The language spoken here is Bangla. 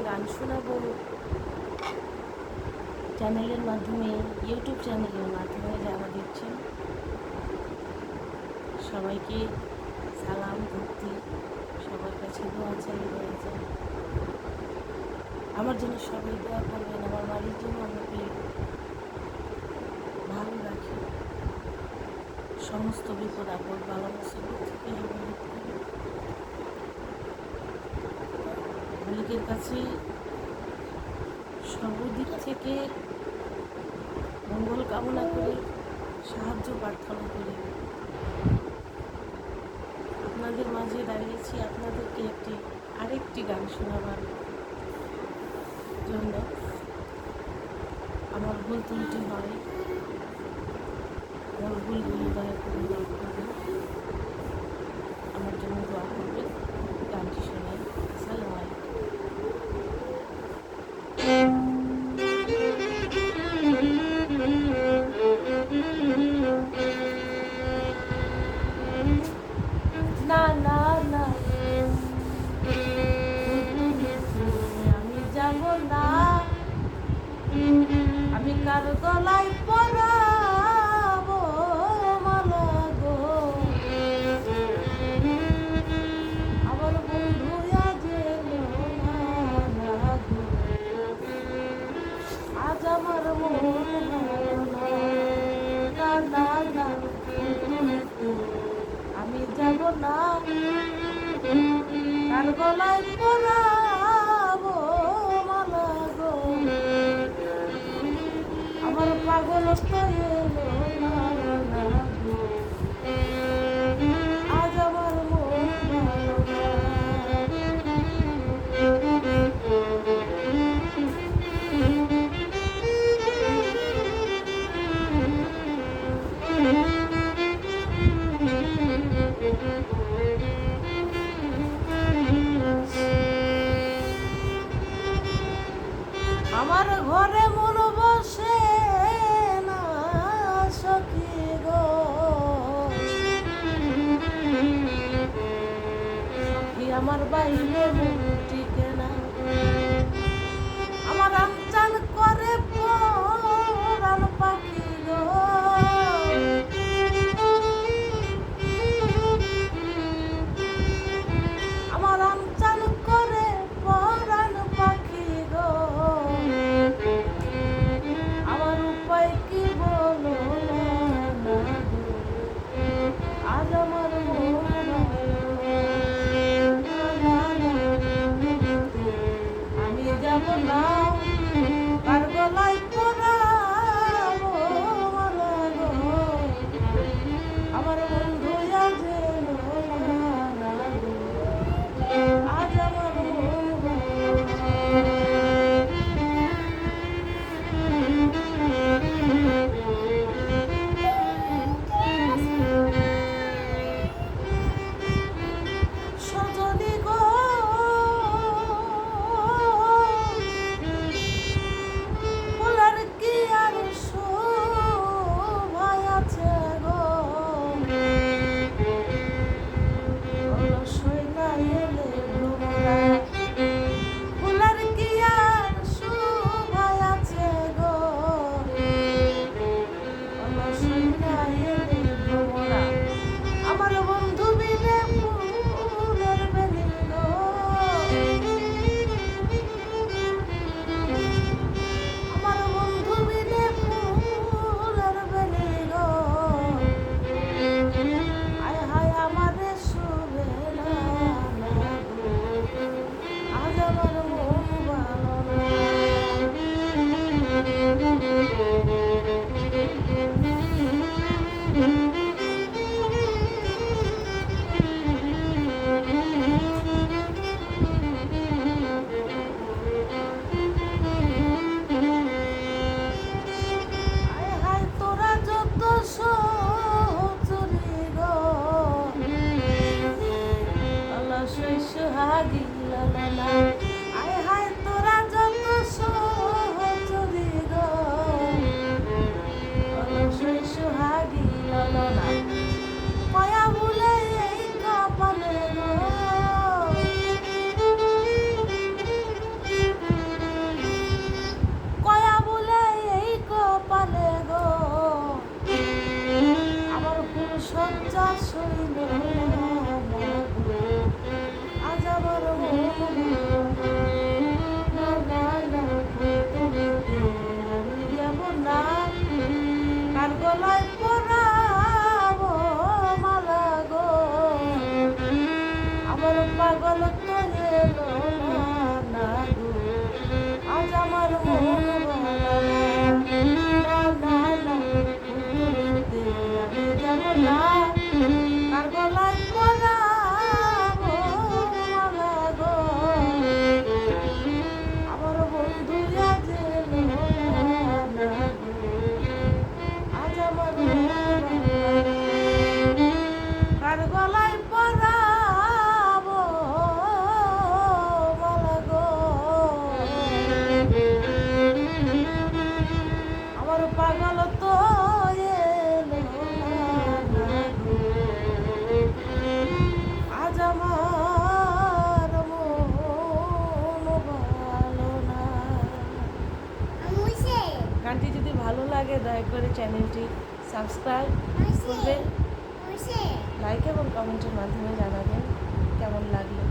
গান শোনাবো চ্যানেলের মাধ্যমে, ইউটিউব চ্যানেলের মাধ্যমে যারা দেখছেন সবাইকে সালাম ভক্তি, সবার কাছে দোয়া চাই হয়ে যায়। আমার জন্য সবাই দোয়া করবেন, আমার বাড়ির জন্য আমাকে ভালো রাখি, সমস্ত বিপদ আপদ বালা মুসিবত থেকে হেফাজত করি। মালিকের কাছে সর্বদিক থেকে মঙ্গল কামনা করে, সাহায্য প্রার্থনা করি। আপনাদের মাঝে দাঁড়িয়েছি আপনাদেরকে আরেকটি গান শোনাবার জন্য। আমার ভুল ত্রুটি হয়, আমার ভুলগুলি দয়া করে মাফ করবেন, আমার জন্য দোয়া করবেন। গানটি শোনাই। আসসালামু আলাইকুম। না না না, আমি যাব না, আমি কার গলায় পরাবো মালা গো। আমার বন্ধু আজ এলো না গো, আজ আমার মন না না না, আমি যাব না, কার গলায় পরাবো মালা গো। আমার পাগল তো এলো না গো, আজ আমার মন ভালো না। আমার ঘরে মন বসে না সখী গো, সখী আমার বাইরে মন টিকে না। আমার আমচান করে পরাণ পাখি গো, আমার আমচান করে পরাণ পাখি গো। আমার উপায় কি বলো না গো, আজ আমার মন ভালো না। আমি যাব না, কার গলায় পরাবো মালা গো। আমার বন্ধু আজ এলো না গো, আজ আমার মন ভালো না। সজনী গো, ফুলের কি আর শোভায় আছে গো, শয্যা শৈল আজ আমার মন না না না আমি যাব না কার গলায় পরাবো মালা গো আমার পাগল তো এলো না গো আজ আমার মন ভালো না না না আমি যাব না কার গলায় পরাবো মালা গো আমার বন্ধু আজ এলো না গো আজ আমার কার গলায় পরাবো মালা গো আমার পাগল তো এলো না গো আজ আমার মন ভালো না। গানটি যদি ভালো লাগে দয়া করে চ্যানেলটি সাবস্ক্রাইব করবেন, লাইক এবং কমেন্টের মাধ্যমে জানাবেন কেমন লাগলো।